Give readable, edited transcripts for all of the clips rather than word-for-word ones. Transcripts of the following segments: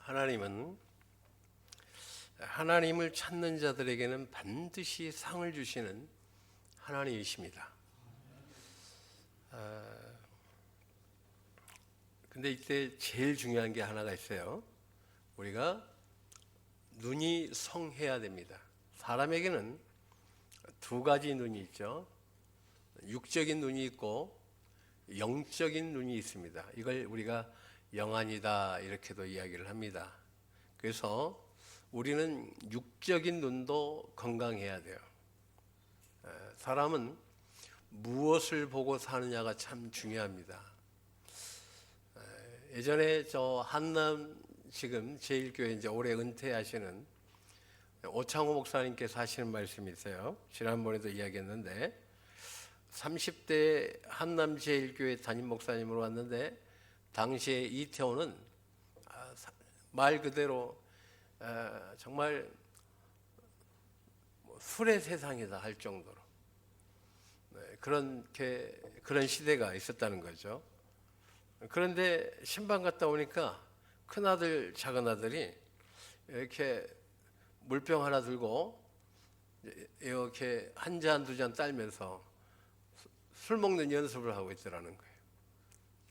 하나님은 하나님을 찾는 자들에게는 반드시 상을 주시는 하나님이십니다. 근데 이때 제일 중요한 게 하나가 있어요. 우리가 눈이 성해야 됩니다. 사람에게는 두 가지 눈이 있죠. 육적인 눈이 있고 영적인 눈이 있습니다. 이걸 우리가 영안이다 이렇게도 이야기를 합니다. 그래서 우리는 육적인 눈도 건강해야 돼요. 사람은 무엇을 보고 사느냐가 참 중요합니다. 예전에 저 한남 지금 제1교회 이제 올해 은퇴하시는 오창호 목사님께서 하시는 말씀이 있어요. 지난번에도 이야기했는데 30대 한남 제1교회 담임 목사님으로 왔는데 당시에 이태원은 말 그대로 정말 술의 세상이다 할 정도로 그런 시대가 있었다는 거죠. 그런데 신방 갔다 오니까 큰아들 작은아들이 이렇게 물병 하나 들고 이렇게 한 잔 두 잔 딸면서 술 먹는 연습을 하고 있더라는 거예요.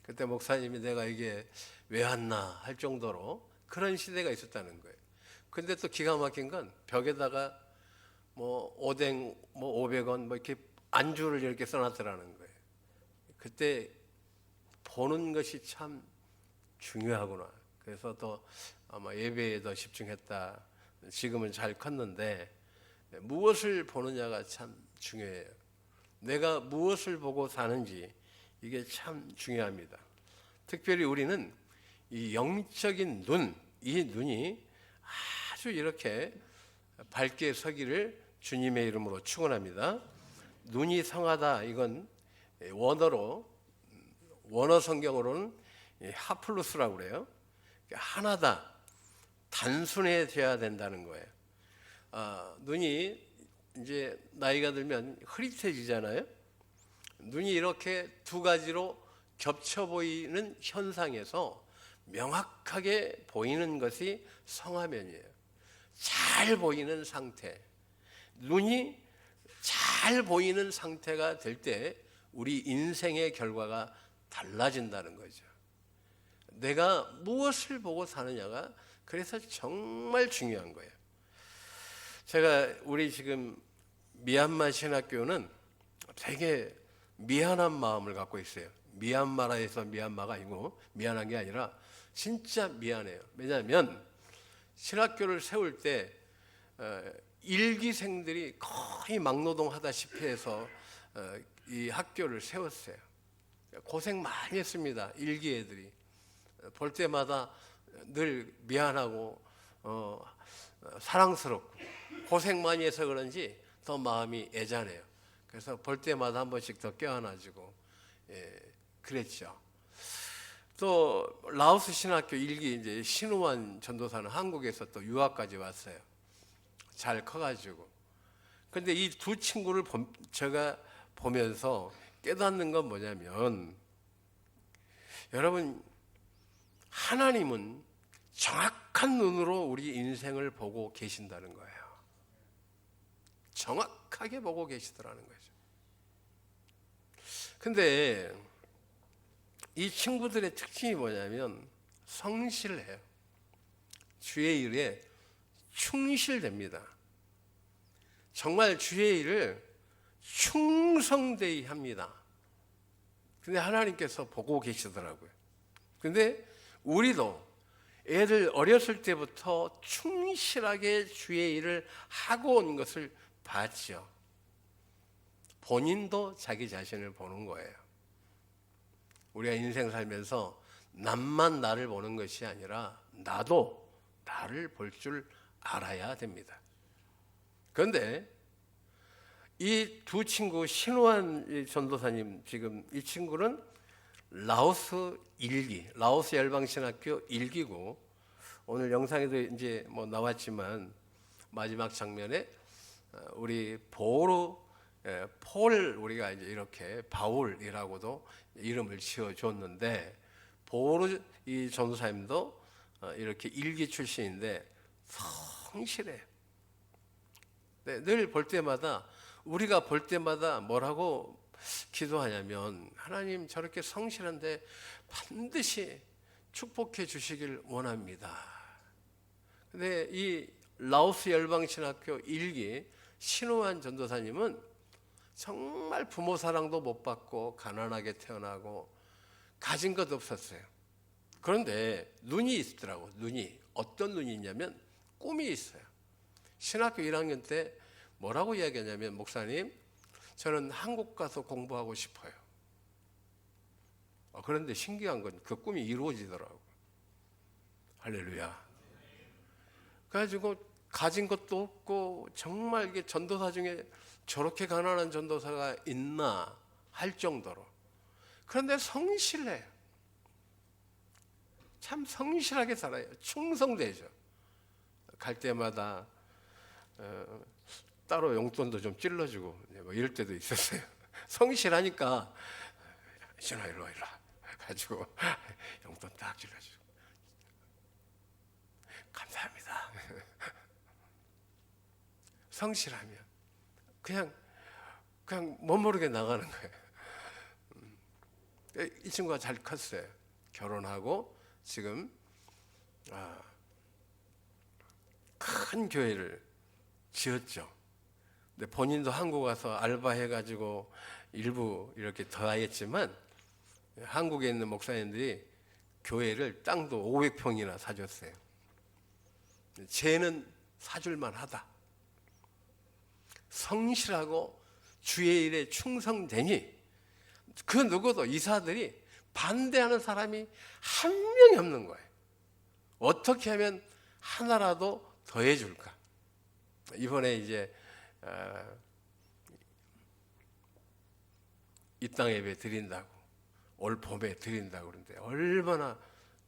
그때 목사님이 내가 이게 왜 왔나 할 정도로 그런 시대가 있었다는 거예요. 근데 또 기가 막힌 건 벽에다가 뭐 오뎅 뭐 500원 뭐 이렇게 안주를 이렇게 써놨더라는 거예요. 그때 보는 것이 참 중요하구나. 그래서 또 아마 예배에 더 집중했다. 지금은 잘 컸는데 무엇을 보느냐가 참 중요해요. 내가 무엇을 보고 사는지 이게 참 중요합니다. 특별히 우리는 이 영적인 눈, 이 눈이 아주 이렇게 밝게 서기를 주님의 이름으로 축원합니다. 눈이 성하다 이건 원어 성경으로는 하플루스라고 그래요. 하나다, 단순해져야 된다는 거예요. 눈이 이제 나이가 들면 흐릿해지잖아요. 눈이 이렇게 두 가지로 겹쳐 보이는 현상에서 명확하게 보이는 것이 성화면이에요. 잘 보이는 상태. 눈이 잘 보이는 상태가 될 때 우리 인생의 결과가 달라진다는 거죠. 내가 무엇을 보고 사느냐가 그래서 정말 중요한 거예요. 제가 우리 지금 미얀마 신학교는 되게 미안한 마음을 갖고 있어요. 미얀마라에서 미얀마가 아니고 미안한 게 아니라 진짜 미안해요. 왜냐하면 신학교를 세울 때 일기생들이 거의 막노동하다시피 해서 이 학교를 세웠어요. 고생 많이 했습니다. 일기 애들이 볼 때마다 늘 미안하고 사랑스럽고 고생 많이 해서 그런지 더 마음이 애잔해요. 그래서 볼 때마다 한 번씩 더 껴안아주고 그랬죠. 또 라오스 신학교 일기 이제 신우환 전도사는 한국에서 또 유학까지 왔어요. 잘 커가지고. 근데 이 두 친구를 제가 보면서 깨닫는 건 뭐냐면 여러분 하나님은 정확한 눈으로 우리 인생을 보고 계신다는 거예요. 정확하게 보고 계시더라는 거죠. 근데 이 친구들의 특징이 뭐냐면 성실해요. 주의 일에 충실됩니다. 정말 주의 일을 충성되이 합니다. 근데 하나님께서 보고 계시더라고요. 근데 우리도 애들 어렸을 때부터 충실하게 주의 일을 하고 온 것을 봤죠. 본인도 자기 자신을 보는 거예요. 우리가 인생 살면서 남만 나를 보는 것이 아니라 나도 나를 볼 줄 알아야 됩니다. 그런데 이 두 친구 신우환 전도사님 지금 이 친구는 라오스 열방신학교 1기고 오늘 영상에도 이제 뭐 나왔지만 마지막 장면에 우리 폴 우리가 이제 이렇게 바울이라고도 이름을 지어 줬는데 보르 이 전도사님도 이렇게 일기 출신인데 성실해. 네, 늘 볼 때마다 우리가 볼 때마다 뭐라고 기도하냐면 하나님 저렇게 성실한데 반드시 축복해 주시길 원합니다. 근데 이 라오스 열방신학교 일기 신호환 전도사님은 정말 부모 사랑도 못 받고 가난하게 태어나고 가진 것 없었어요. 그런데 눈이 있더라고. 눈이 어떤 눈이 있냐면 꿈이 있어요. 신학교 1학년 때 뭐라고 이야기하냐면 목사님 저는 한국 가서 공부하고 싶어요. 그런데 신기한 건 그 꿈이 이루어지더라고. 할렐루야. 그래가지고 가진 것도 없고 정말 이게 전도사 중에 저렇게 가난한 전도사가 있나 할 정도로. 그런데 성실해요. 참 성실하게 살아요. 충성되죠. 갈 때마다 따로 용돈도 좀 찔러주고 뭐 이럴 때도 있었어요. 성실하니까 신아 일로 와 가지고 용돈 딱 찔러주고 감사합니다. 성실하면 그냥 멋모르게 나가는 거예요. 이 친구가 잘 컸어요. 결혼하고 지금 큰 교회를 지었죠. 근데 본인도 한국 와서 알바해가지고 일부 이렇게 더하였지만 한국에 있는 목사님들이 교회를 땅도 500평이나 사줬어요. 쟤는 사줄만 하다. 성실하고 주의 일에 충성되니 그 누구도 이사들이 반대하는 사람이 한 명이 없는 거예요. 어떻게 하면 하나라도 더해 줄까? 이번에 이제 이 땅 예배 드린다고 올 봄에 드린다고 그러는데 얼마나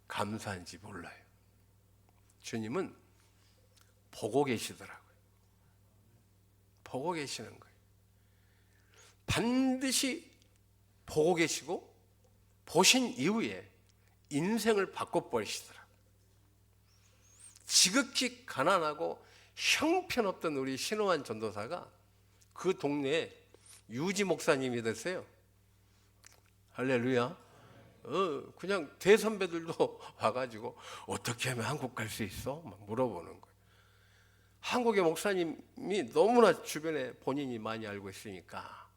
감사한지 몰라요. 주님은 보고 계시더라고요. 보고 계시는 거예요. 반드시 보고 계시고 보신 이후에 인생을 바꿔버리시더라고요. 지극히 가난하고 형편없던 우리 신호환 전도사가 그 동네에 유지 목사님이 됐어요. 할렐루야. 그냥 대선배들도 와가지고 어떻게 하면 한국 갈 수 있어? 막 물어보는 거예요. 한국의 목사님이 너무나 주변에 본인이 많이 알고 있으니까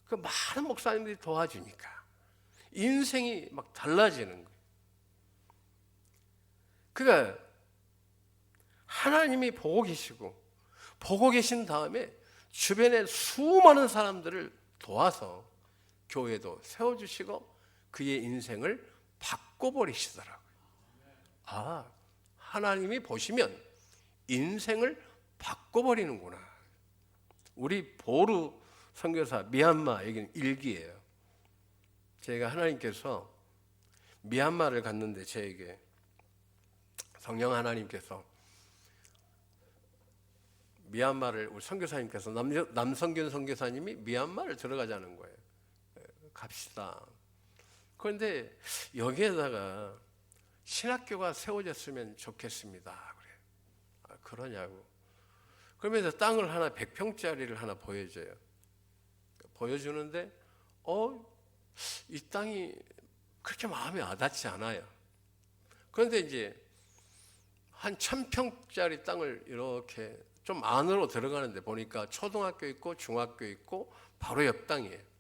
그 많은 목사님들이 도와주니까 인생이 막 달라지는 거예요. 그러니까 하나님이 보고 계신 다음에 주변에 수많은 사람들을 도와서 교회도 세워주시고 그의 인생을 바꿔버리시더라고요. 하나님이 보시면 인생을 바꿔버리는구나. 우리 보루 선교사 미얀마 여기는 일기예요. 제가 하나님께서 미얀마를 갔는데 저에게 성령 하나님께서 미얀마를 우리 선교사님께서 남성균 선교사님이 미얀마를 들어가자는 거예요. 갑시다. 그런데 여기에다가 신학교가 세워졌으면 좋겠습니다. 그래. 그러냐고. 그러면서 땅을 하나 100평짜리를 하나 보여줘요. 보여주는데 이 땅이 그렇게 마음에 와닿지 않아요. 그런데 이제 한 1000평짜리 땅을 이렇게 좀 안으로 들어가는데 보니까 초등학교 있고 중학교 있고 바로 옆 땅이에요.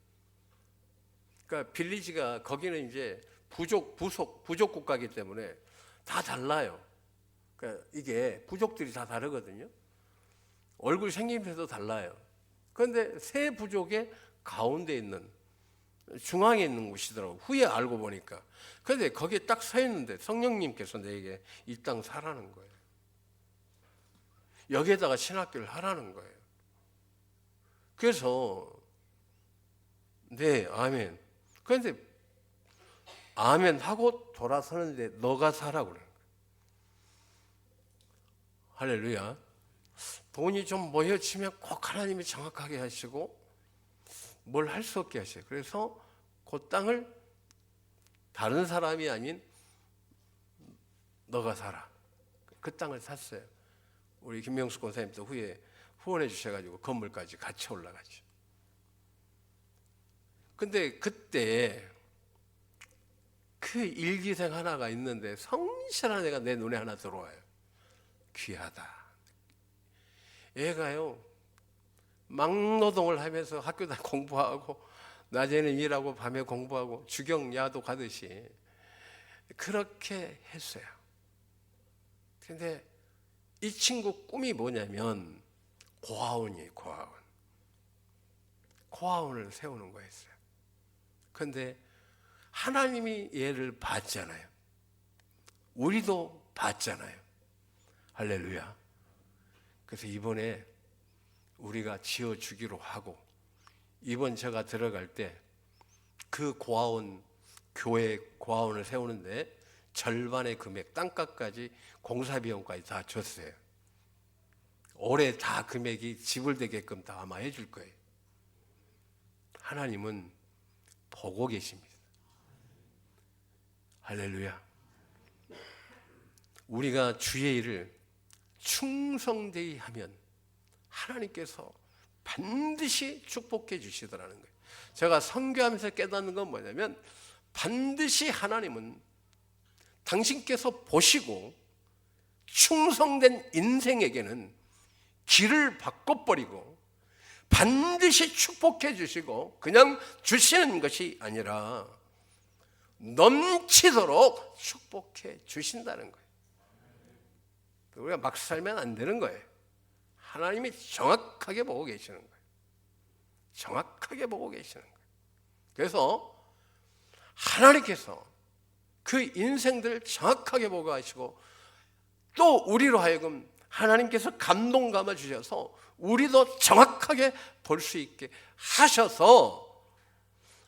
그러니까 빌리지가 거기는 이제 부족 국가이기 때문에 다 달라요. 그러니까 이게 부족들이 다 다르거든요. 얼굴 생김새도 달라요. 그런데 세 부족의 가운데 있는 중앙에 있는 곳이더라고. 후에 알고 보니까. 그런데 거기에 딱 서 있는데 성령님께서 내게 이 땅 사라는 거예요. 여기에다가 신학교를 하라는 거예요. 그래서 네, 아멘. 그런데 아멘 하고 돌아서는데 너가 사라고 그러는 거예요. 할렐루야. 돈이 좀 모여지면 꼭 하나님이 정확하게 하시고 뭘 할 수 없게 하셔요. 그래서 그 땅을 다른 사람이 아닌 너가 사라. 그 땅을 샀어요. 우리 김명숙 권사님도 후에 후원해 주셔가지고 건물까지 같이 올라가죠. 근데 그때 그 일기생 하나가 있는데 성실한 애가 내 눈에 하나 들어와요. 귀하다. 애가요, 막노동을 하면서 학교 다 공부하고 낮에는 일하고 밤에 공부하고 주경야도 가듯이 그렇게 했어요. 근데 이 친구 꿈이 뭐냐면 고아원이에요. 고아원을 세우는 거였어요. 근데 하나님이 얘를 봤잖아요. 우리도 봤잖아요. 할렐루야. 그래서 이번에 우리가 지어주기로 하고, 이번 제가 들어갈 때 그 고아원, 교회 고아원을 세우는데 절반의 금액, 땅값까지 공사비용까지 다 줬어요. 올해 다 금액이 지불되게끔 다 아마 해줄 거예요. 하나님은 보고 계십니다. 할렐루야. 우리가 주의 일을 충성되이 하면 하나님께서 반드시 축복해 주시더라는 거예요. 제가 선교하면서 깨닫는 건 뭐냐면, 반드시 하나님은 당신께서 보시고 충성된 인생에게는 길을 바꿔버리고 반드시 축복해 주시고, 그냥 주시는 것이 아니라 넘치도록 축복해 주신다는 거예요. 우리가 막 살면 안 되는 거예요. 하나님이 정확하게 보고 계시는 거예요. 정확하게 보고 계시는 거예요. 그래서 하나님께서 그 인생들을 정확하게 보고 하시고, 또 우리로 하여금 하나님께서 감동 감아 주셔서 우리도 정확하게 볼 수 있게 하셔서,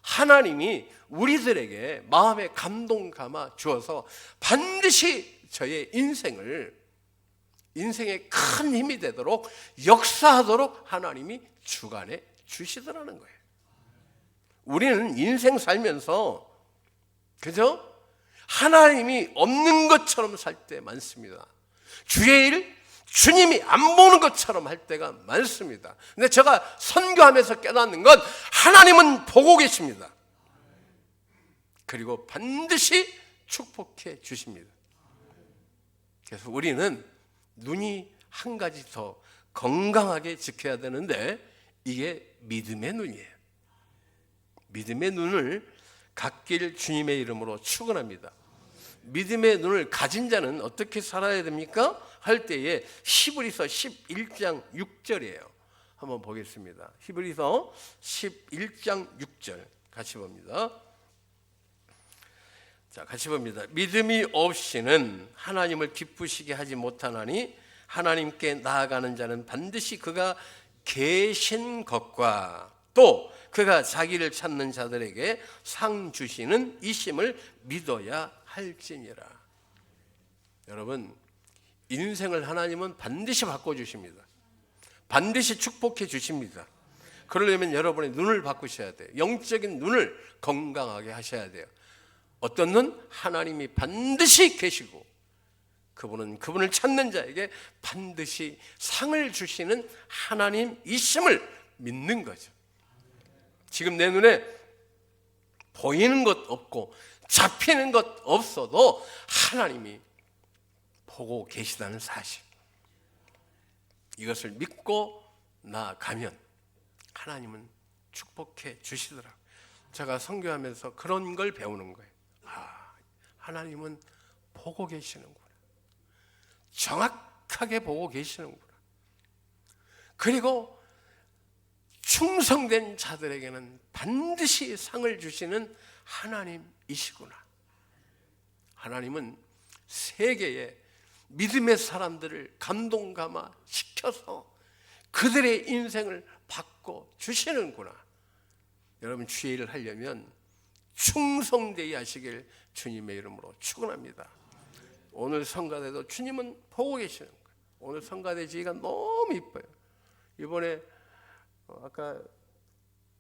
하나님이 우리들에게 마음에 감동 감아 주어서 반드시 저의 인생에 큰 힘이 되도록 역사하도록 하나님이 주관해 주시더라는 거예요. 우리는 인생 살면서 그죠? 하나님이 없는 것처럼 살 때 많습니다. 주의 일, 주님이 안 보는 것처럼 할 때가 많습니다. 근데 제가 선교하면서 깨닫는 건 하나님은 보고 계십니다. 그리고 반드시 축복해 주십니다. 그래서 우리는 눈이 한 가지 더 건강하게 지켜야 되는데, 이게 믿음의 눈이에요. 믿음의 눈을 갖길 주님의 이름으로 축원합니다. 믿음의 눈을 가진 자는 어떻게 살아야 됩니까? 할 때에 히브리서 11장 6절이에요. 한번 보겠습니다. 히브리서 11장 6절 같이 봅니다. 자, 같이 봅니다. 믿음이 없이는 하나님을 기쁘시게 하지 못하나니 하나님께 나아가는 자는 반드시 그가 계신 것과 또 그가 자기를 찾는 자들에게 상 주시는 이심을 믿어야 할지니라. 여러분, 인생을 하나님은 반드시 바꿔주십니다. 반드시 축복해 주십니다. 그러려면 여러분의 눈을 바꾸셔야 돼요. 영적인 눈을 건강하게 하셔야 돼요. 어떤 눈? 하나님이 반드시 계시고 그분을 찾는 자에게 반드시 상을 주시는 하나님이심을 믿는 거죠. 지금 내 눈에 보이는 것 없고 잡히는 것 없어도 하나님이 보고 계시다는 사실, 이것을 믿고 나아가면 하나님은 축복해 주시더라고요. 제가 선교하면서 그런 걸 배우는 거예요. 하나님은 보고 계시는구나. 정확하게 보고 계시는구나. 그리고 충성된 자들에게는 반드시 상을 주시는 하나님이시구나. 하나님은 세계에 믿음의 사람들을 감동 감아 시켜서 그들의 인생을 바꿔 주시는구나. 여러분, 주의 일을 하려면 충성되이 하시길 주님의 이름으로 축원합니다. 오늘 성가대도 주님은 보고 계시는 거예요. 오늘 성가대 지휘가 너무 이뻐요. 이번에 아까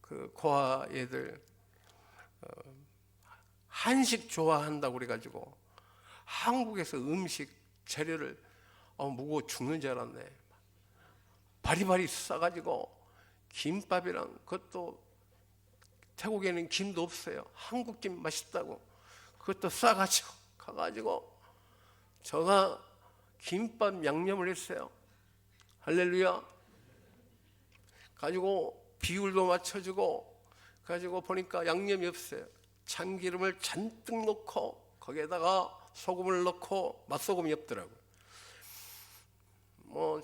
그 고아 애들 한식 좋아한다고 그래가지고 한국에서 음식 재료를 무거워 죽는 줄 알았네. 바리바리 싸가지고 김밥이랑, 그것도 태국에는 김도 없어요. 한국 김 맛있다고 그것도 싸가지고 가가지고 저가 김밥 양념을 했어요. 할렐루야. 가지고 비율도 맞춰주고 가지고 보니까 양념이 없어요. 참기름을 잔뜩 넣고 거기에다가 소금을 넣고 맛소금이 없더라고요.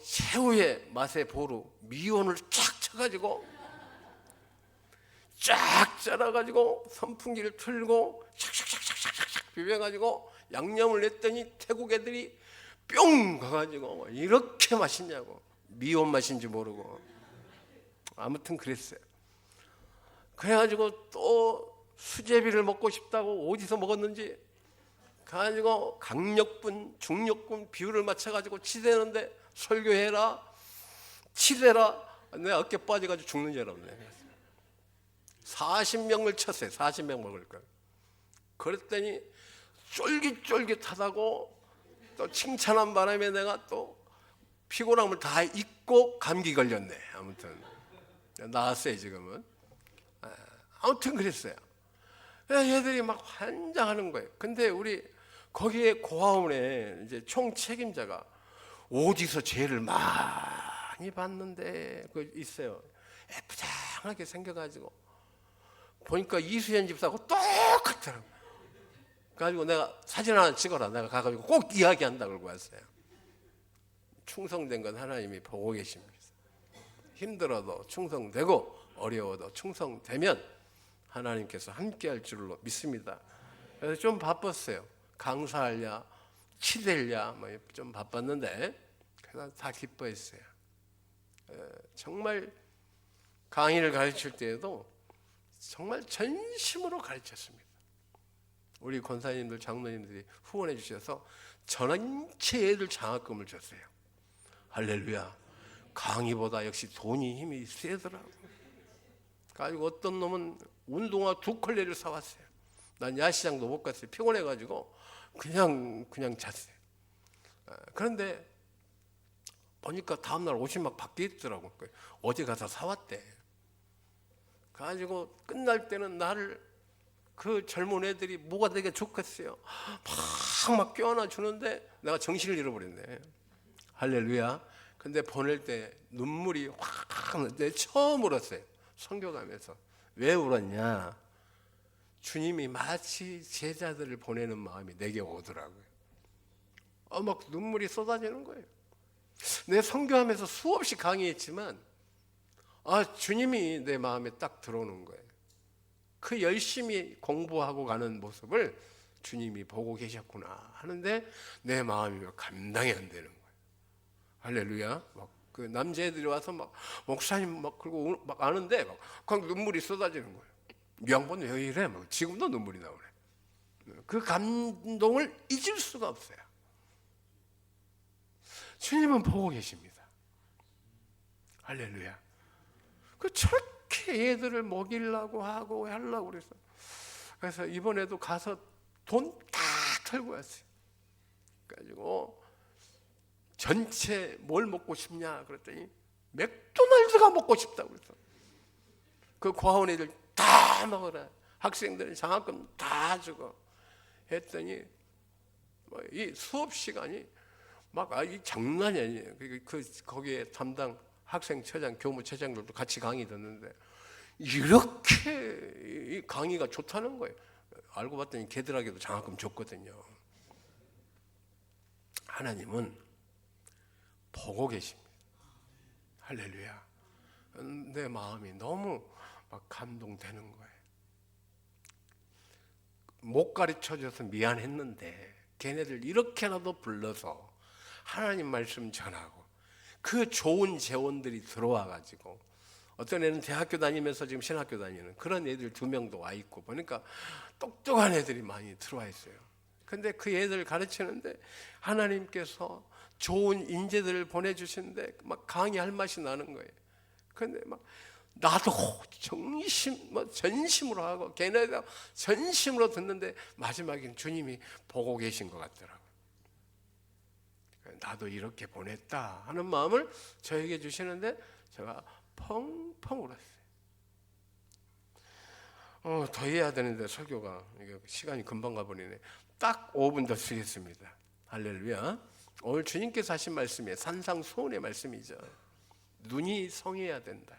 새우의 맛의 보루 미원을 쫙 쳐가지고 쫙 잘라가지고 선풍기를 틀고 샥샥샥샥샥 비벼가지고 양념을 냈더니 태국 애들이 뿅 가가지고 이렇게 맛있냐고. 미원 맛인지 모르고. 아무튼 그랬어요. 그래가지고 또 수제비를 먹고 싶다고 어디서 먹었는지 가지고 강력분, 중력분 비율을 맞춰가지고 치대는데 설교해라, 치대라. 내 어깨 빠져가지고 죽는 줄 알았네. 40명을 쳤어요. 40명 먹을 걸. 그랬더니 쫄깃쫄깃하다고 또 칭찬한 바람에 내가 또 피곤함을 다 잊고 감기 걸렸네. 아무튼 나았어요 지금은. 아무튼 그랬어요. 얘들이 막 환장하는 거예요. 근데 우리 거기에 고아원에 이제 총 책임자가 어디서 죄를 많이 봤는데 그 있어요. 예쁘장하게 생겨가지고 보니까 이수연 집사하고 똑같더라고. 그래가지고 내가 사진 하나 찍어라. 내가 가가지고 꼭 이야기한다 그러고 왔어요. 충성된 건 하나님이 보고 계십니다. 힘들어도 충성되고 어려워도 충성되면 하나님께서 함께할 줄로 믿습니다. 그래서 좀 바빴어요. 강사하랴, 치대랴 좀 바빴는데 그래서 다 기뻐했어요. 정말 강의를 가르칠 때에도 정말 전심으로 가르쳤습니다. 우리 권사님들, 장로님들이 후원해 주셔서 전체 애들 장학금을 줬어요. 할렐루야. 강의보다 역시 돈이 힘이 세더라고요. 가지고 어떤 놈은 운동화 2컬레를 사왔어요. 난 야시장도 못 갔어요. 피곤해가지고 그냥 잤어요. 그런데 보니까 다음날 옷이 막 바뀌어 있더라고요. 어디 가서 사왔대. 가지고 끝날 때는 나를 그 젊은 애들이 뭐가 되게 좋겠어요. 막 껴안아 주는데 내가 정신을 잃어버렸네. 할렐루야. 근데 보낼 때 눈물이 확 내 처음 울었어요. 선교 가면서. 왜 울었냐? 주님이 마치 제자들을 보내는 마음이 내게 오더라고요. 막 눈물이 쏟아지는 거예요. 내 선교하면서 수없이 강의했지만 주님이 내 마음에 딱 들어오는 거예요. 그 열심히 공부하고 가는 모습을 주님이 보고 계셨구나 하는데 내 마음이 감당이 안 되는 거예요. 할렐루야. 막 그 남자애들이 와서 막 목사님 막 그러고 막 아는데 막 눈물이 쏟아지는 거예요. 이 양반 왜 이래? 막 지금도 눈물이 나오네. 그 감동을 잊을 수가 없어요. 주님은 보고 계십니다. 할렐루야. 저렇게 애들을 먹이려고 하고 하려고 그래서 이번에도 가서 돈 다 털고 왔어요. 그래가지고 전체 뭘 먹고 싶냐 그랬더니 맥도날드가 먹고 싶다고 그래서 그 고아원 애들 다 먹어라. 학생들은 장학금 다 주고 했더니 이 수업 시간이 막 이 장난이 아니에요. 거기에 담당 학생처장, 교무처장들도 같이 강의 듣는데 이렇게 이 강의가 좋다는 거예요. 알고 봤더니 걔들에게도 장학금 줬거든요. 하나님은 보고 계십니다. 할렐루야. 내 마음이 너무 막 감동되는 거예요. 못 가르쳐줘서 미안했는데 걔네들 이렇게라도 불러서 하나님 말씀 전하고 그 좋은 재원들이 들어와가지고 어떤 애는 대학교 다니면서 지금 신학교 다니는 그런 애들 2명도 와 있고 보니까 똑똑한 애들이 많이 들어와 있어요. 근데 그 애들 가르치는데 하나님께서 좋은 인재들을 보내주시는데 막 강의할 맛이 나는 거예요. 근데 막 나도 전심으로 하고 걔네가 전심으로 듣는데 마지막엔 주님이 보고 계신 것 같더라고요. 나도 이렇게 보냈다 하는 마음을 저에게 주시는데 제가 펑펑 울었어요. 더 해야 되는데 설교가 이게 시간이 금방 가버리네. 딱 5분 더 쓰겠습니다. 할렐루야. 오늘 주님께서 하신 말씀이 산상수훈의 말씀이죠. 눈이 성해야 된다.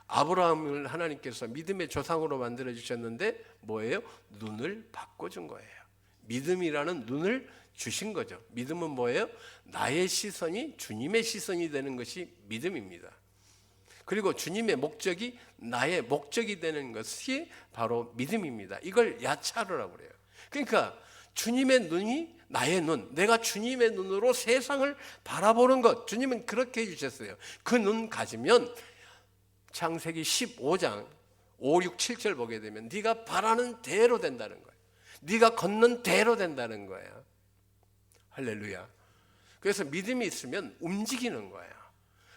아브라함을 하나님께서 믿음의 조상으로 만들어 주셨는데 뭐예요? 눈을 바꿔준 거예요. 믿음이라는 눈을 주신 거죠. 믿음은 뭐예요? 나의 시선이 주님의 시선이 되는 것이 믿음입니다. 그리고 주님의 목적이 나의 목적이 되는 것이 바로 믿음입니다. 이걸 야차르라고 그래요. 그러니까 주님의 눈이 나의 눈, 내가 주님의 눈으로 세상을 바라보는 것, 주님은 그렇게 해주셨어요. 그 눈 가지면 창세기 15장 5, 6, 7절 보게 되면 네가 바라는 대로 된다는 거예요. 네가 걷는 대로 된다는 거예요. 할렐루야. 그래서 믿음이 있으면 움직이는 거예요.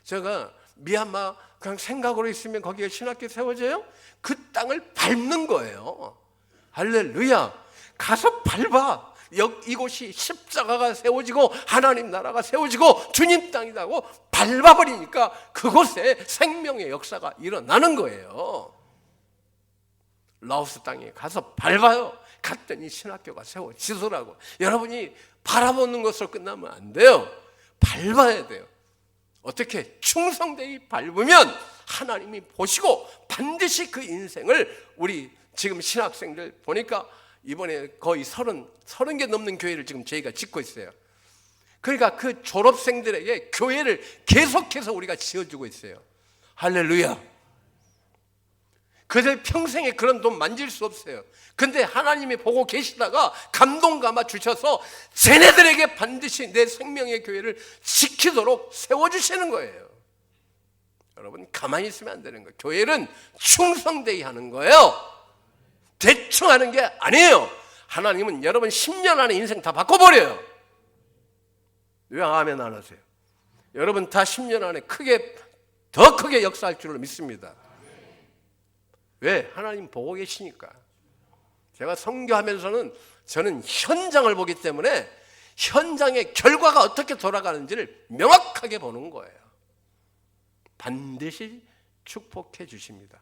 제가 미얀마 그냥 생각으로 있으면 거기에 신학교 세워져요? 그 땅을 밟는 거예요. 할렐루야. 가서 밟아. 이곳이 십자가가 세워지고 하나님 나라가 세워지고 주님 땅이라고 밟아버리니까 그곳에 생명의 역사가 일어나는 거예요. 라오스 땅에 가서 밟아요. 갔더니 신학교가 세워지더라고. 여러분이 바라보는 것으로 끝나면 안 돼요. 밟아야 돼요. 어떻게? 충성되이 밟으면 하나님이 보시고 반드시 그 인생을 우리 지금 신학생들 보니까 이번에 거의 30개 넘는 교회를 지금 저희가 짓고 있어요. 그러니까 그 졸업생들에게 교회를 계속해서 우리가 지어주고 있어요. 할렐루야. 그들 평생에 그런 돈 만질 수 없어요. 근데 하나님이 보고 계시다가 감동 감아 주셔서 쟤네들에게 반드시 내 생명의 교회를 지키도록 세워주시는 거예요. 여러분 가만히 있으면 안 되는 거예요. 교회는 충성되이 하는 거예요. 대충 하는 게 아니에요. 하나님은 여러분 10년 안에 인생 다 바꿔버려요. 왜 아멘 안 하세요? 여러분 다 10년 안에 더 크게 역사할 줄로 믿습니다. 왜? 하나님 보고 계시니까. 제가 선교하면서는 저는 현장을 보기 때문에 현장의 결과가 어떻게 돌아가는지를 명확하게 보는 거예요. 반드시 축복해 주십니다.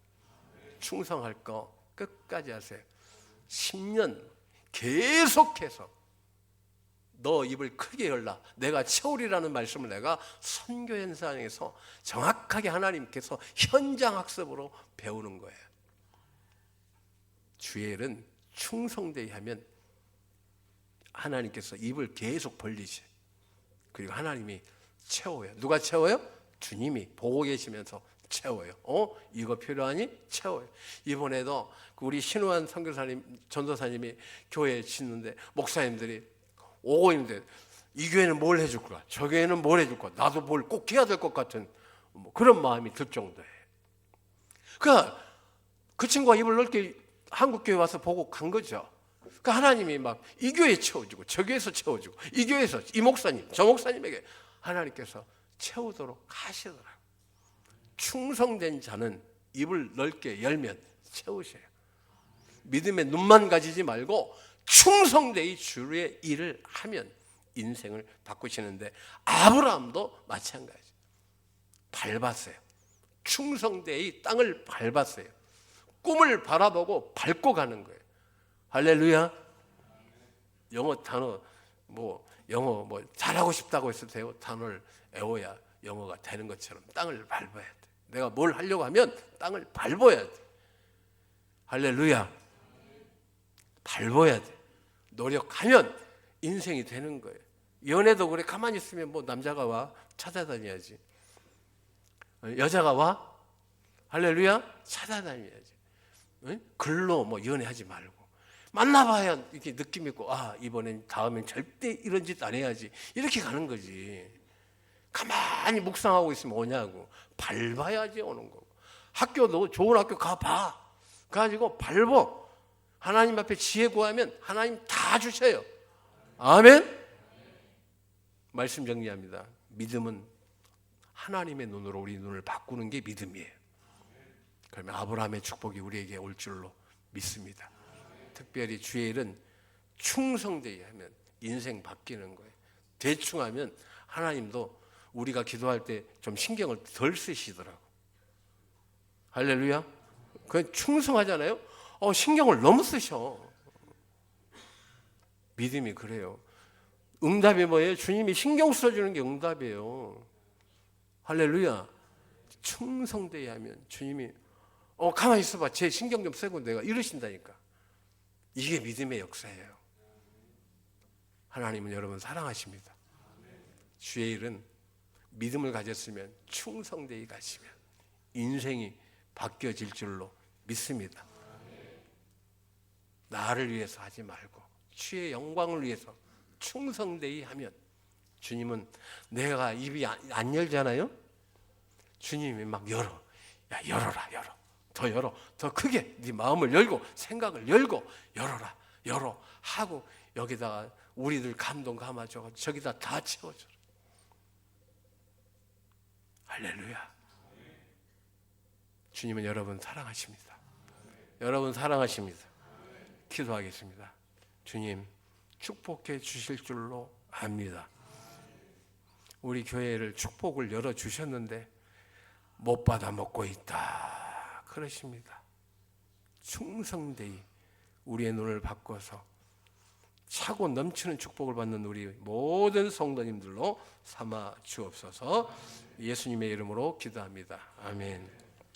충성할 거 끝까지 하세요. 10년 계속해서 너 입을 크게 열라. 내가 채우리라는 말씀을 내가 선교 현장에서 정확하게 하나님께서 현장 학습으로 배우는 거예요. 주일은 충성되이 하면 하나님께서 입을 계속 벌리지. 그리고 하나님이 채워요. 누가 채워요? 주님이 보고 계시면서 채워요. 이거 필요하니? 채워요. 이번에도 우리 신우한 선교사님, 전도사님이 교회 짓는데 목사님들이 오고 있는데 이 교회는 뭘 해줄 거야? 저 교회는 뭘 해줄 거야? 나도 뭘 꼭 해야 될 것 같은 그런 마음이 들 정도예요. 그러니까 그 친구가 입을 넓게 한국교회 와서 보고 간 거죠. 그러니까 하나님이 막 이 교회에 채워주고 저 교회에서 채워주고 이 교회에서 이 목사님 저 목사님에게 하나님께서 채우도록 하시더라고요. 충성된 자는 입을 넓게 열면 채우셔요. 믿음의 눈만 가지지 말고 충성되이 주의 일을 하면 인생을 바꾸시는데 아브라함도 마찬가지. 밟았어요. 충성되이 땅을 밟았어요. 꿈을 바라보고 밟고 가는 거예요. 할렐루야. 영어 단어 영어 잘하고 싶다고 해서 돼요. 단어를 외워야 영어가 되는 것처럼 땅을 밟아야 돼. 내가 뭘 하려고 하면 땅을 밟아야 돼. 할렐루야. 밟아야 돼. 노력하면 인생이 되는 거예요. 연애도 그래. 가만히 있으면 남자가 와 찾아다녀야지. 여자가 와 할렐루야 찾아다녀야지. 글로 연애하지 말고 만나봐야 이렇게 느낌 있고 이번엔 다음엔 절대 이런 짓 안 해야지 이렇게 가는 거지. 가만히 묵상하고 있으면 오냐고. 밟아야지 오는 거고. 학교도 좋은 학교 가봐. 가지고 밟어. 하나님 앞에 지혜 구하면 하나님 다 주셔요. 아멘. 말씀 정리합니다. 믿음은 하나님의 눈으로 우리 눈을 바꾸는 게 믿음이에요. 그러면 아브라함의 축복이 우리에게 올 줄로 믿습니다. 특별히 주의 일은 충성되게 하면 인생 바뀌는 거예요. 대충 하면 하나님도 우리가 기도할 때 좀 신경을 덜 쓰시더라고. 할렐루야. 그 충성하잖아요. 신경을 너무 쓰셔. 믿음이 그래요. 응답이 뭐예요? 주님이 신경 써주는 게 응답이에요. 할렐루야. 충성되게 하면 주님이 가만히 있어봐, 제 신경 좀 쓰고 내가 이러신다니까. 이게 믿음의 역사예요. 하나님은 여러분 사랑하십니다. 주의 일은 믿음을 가졌으면 충성되게 가시면 인생이 바뀌어질 줄로 믿습니다. 나를 위해서 하지 말고 주의 영광을 위해서 충성되게 하면 주님은, 내가 입이 안 열잖아요. 주님이 막 열어. 야, 열어라, 열어. 더 열어. 더 크게 네 마음을 열고 생각을 열고 열어라, 열어 하고 여기다가 우리들 감동 감아줘. 저기다 다 채워줘. 할렐루야. 주님은 여러분 사랑하십니다. 여러분 사랑하십니다. 기도하겠습니다. 주님, 축복해 주실 줄로 압니다. 우리 교회를 축복을 열어주셨는데 못 받아 먹고 있다 그러십니다. 충성되이 우리의 눈을 바꿔서 차고 넘치는 축복을 받는 우리 모든 성도님들로 삼아 주옵소서. 예수님의 이름으로 기도합니다. 아멘.